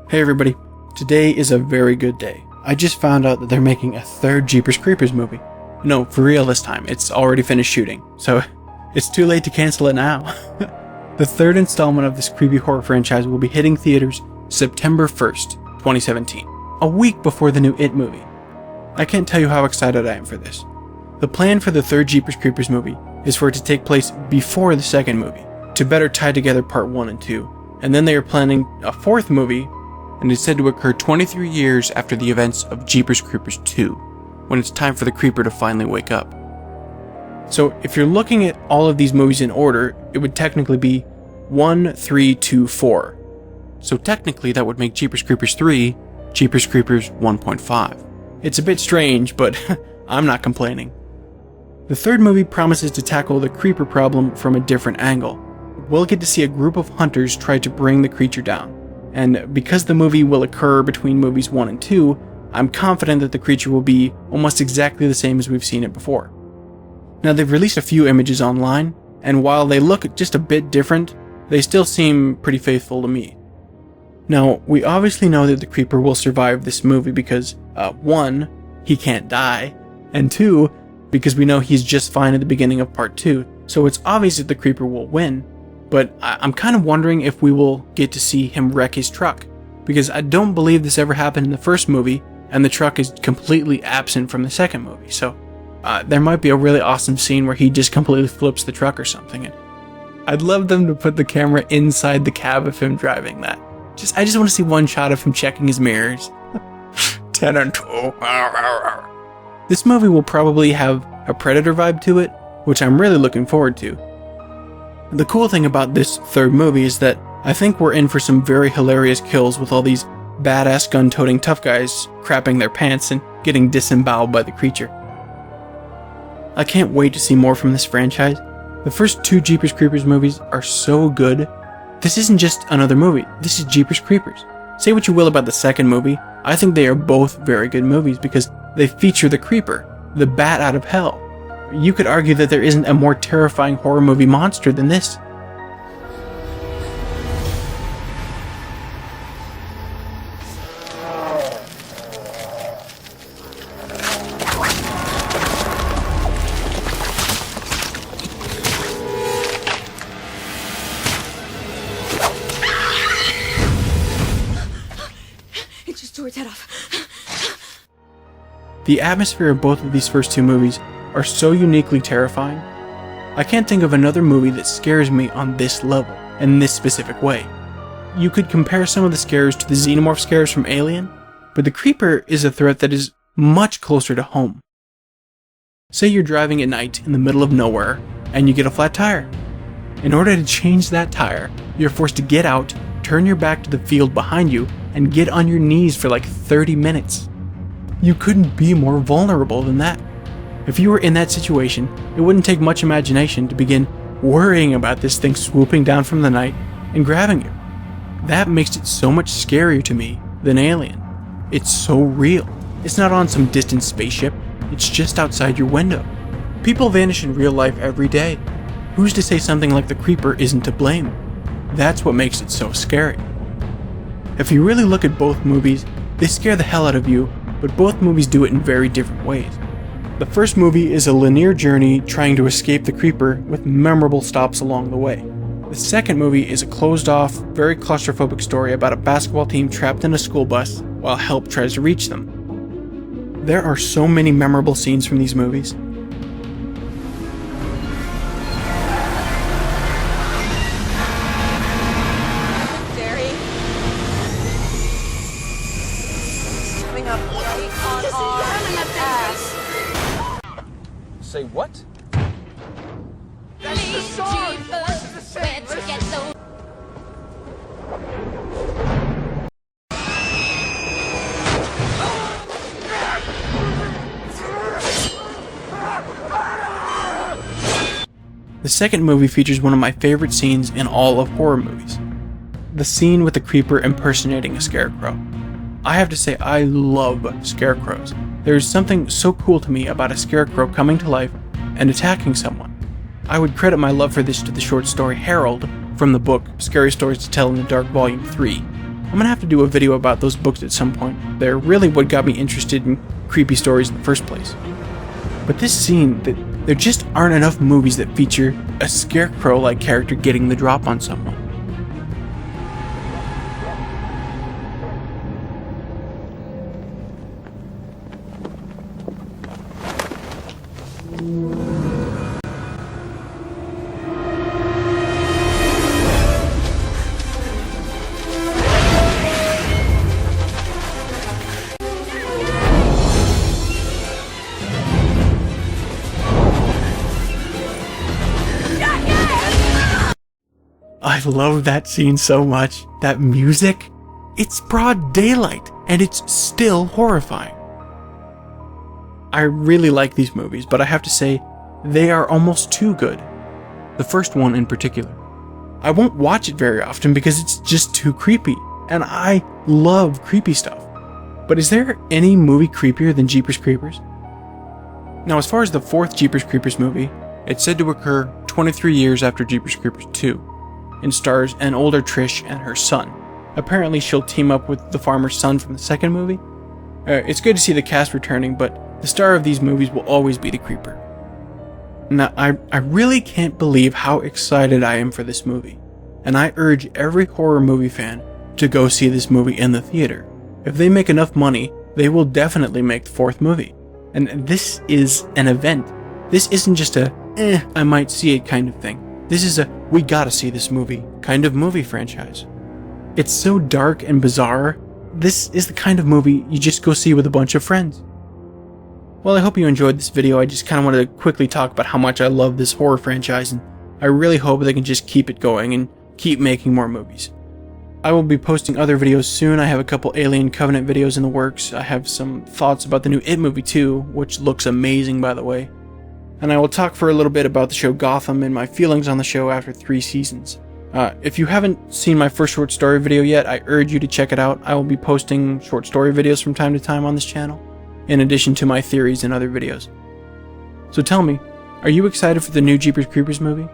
Hey everybody, today is a very good day. I just found out that they're making a third Jeepers Creepers movie. No, for real this time, it's already finished shooting, so it's too late to cancel it now. The third installment of this creepy horror franchise will be hitting theaters September 1st, 2017, a week before the new It movie. I can't tell you how excited I am for this. The plan for the third Jeepers Creepers movie is for it to take place before the second movie, to better tie together part 1 and 2, and then they are planning a fourth movie, and it's said to occur 23 years after the events of Jeepers Creepers 2, when it's time for the creeper to finally wake up. So if you're looking at all of these movies in order, it would technically be 1, 3, 2, 4. So technically that would make Jeepers Creepers 3, Jeepers Creepers 1.5. It's a bit strange, but I'm not complaining. The third movie promises to tackle the creeper problem from a different angle. We'll get to see a group of hunters try to bring the creature down. And because the movie will occur between movies 1 and 2, I'm confident that the creature will be almost exactly the same as we've seen it before. Now they've released a few images online, and while they look just a bit different, they still seem pretty faithful to me. Now, we obviously know that the creeper will survive this movie because, 1, he can't die, and 2, because we know he's just fine at the beginning of part 2, so it's obvious that the creeper will win. But I'm kind of wondering if we will get to see him wreck his truck, because I don't believe this ever happened in the first movie, and the truck is completely absent from the second movie, so there might be a really awesome scene where he just completely flips the truck or something. And I'd love them to put the camera inside the cab of him driving that. I just want to see one shot of him checking his mirrors. 10 and 2. This movie will probably have a Predator vibe to it, which I'm really looking forward to. The cool thing about this third movie is that I think we're in for some very hilarious kills with all these badass gun-toting tough guys crapping their pants and getting disemboweled by the creature. I can't wait to see more from this franchise. The first 2 Jeepers Creepers movies are so good. This isn't just another movie, this is Jeepers Creepers. Say what you will about the second movie, I think they are both very good movies because they feature the creeper, the bat out of hell. You could argue that there isn't a more terrifying horror movie monster than this. It just tore its head off. The atmosphere of both of these first 2 movies are so uniquely terrifying. I can't think of another movie that scares me on this level, in this specific way. You could compare some of the scares to the xenomorph scares from Alien, but the creeper is a threat that is much closer to home. Say you're driving at night in the middle of nowhere, and you get a flat tire. In order to change that tire, you're forced to get out, turn your back to the field behind you, and get on your knees for like 30 minutes. You couldn't be more vulnerable than that. If you were in that situation, it wouldn't take much imagination to begin worrying about this thing swooping down from the night and grabbing you. That makes it so much scarier to me than Alien. It's so real. It's not on some distant spaceship, it's just outside your window. People vanish in real life every day. Who's to say something like the creeper isn't to blame? That's what makes it so scary. If you really look at both movies, they scare the hell out of you, but both movies do it in very different ways. The first movie is a linear journey trying to escape the creeper with memorable stops along the way. The second movie is a closed-off, very claustrophobic story about a basketball team trapped in a school bus while help tries to reach them. There are so many memorable scenes from these movies. Jerry. It's coming up right on our ass. Say what? That's the song! What's the same? The second movie features one of my favorite scenes in all of horror movies. The scene with the creeper impersonating a scarecrow. I have to say I love scarecrows. There is something so cool to me about a scarecrow coming to life and attacking someone. I would credit my love for this to the short story Harold from the book Scary Stories to Tell in the Dark Volume 3. I'm gonna have to do a video about those books at some point. They're really what got me interested in creepy stories in the first place. But this scene, there just aren't enough movies that feature a scarecrow-like character getting the drop on someone. I love that scene so much. That music, it's broad daylight, and it's still horrifying. I really like these movies, but I have to say, they are almost too good. The first one in particular. I won't watch it very often because it's just too creepy, and I love creepy stuff. But is there any movie creepier than Jeepers Creepers? Now, as far as the fourth Jeepers Creepers movie, it's said to occur 23 years after Jeepers Creepers 2. And stars an older Trish and her son. Apparently she'll team up with the farmer's son from the second movie. It's good to see the cast returning, but the star of these movies will always be the creeper. Now, I really can't believe how excited I am for this movie, and I urge every horror movie fan to go see this movie in the theater. If they make enough money, they will definitely make the fourth movie. And this is an event. This isn't just a, I might see it kind of thing. This is a, we gotta see this movie kind of movie franchise. It's so dark and bizarre. This is the kind of movie you just go see with a bunch of friends. Well, I hope you enjoyed this video. I just kind of wanted to quickly talk about how much I love this horror franchise, and I really hope they can just keep it going and keep making more movies. I will be posting other videos soon. I have a couple Alien Covenant videos in the works. I have some thoughts about the new It movie too, which looks amazing by the way. And I will talk for a little bit about the show Gotham and my feelings on the show after 3 seasons. If you haven't seen my first short story video yet, I urge you to check it out. I will be posting short story videos from time to time on this channel, in addition to my theories and other videos. So tell me, are you excited for the new Jeepers Creepers movie?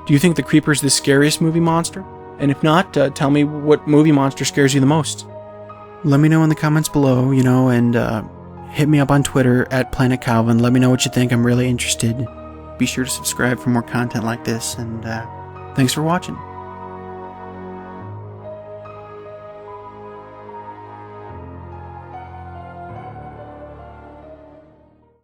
Do you think the Creeper's the scariest movie monster? And if not, tell me what movie monster scares you the most. Let me know in the comments below, and hit me up on Twitter at Planet Calvin. Let me know what you think. I'm really interested. Be sure to subscribe for more content like this, and thanks for watching.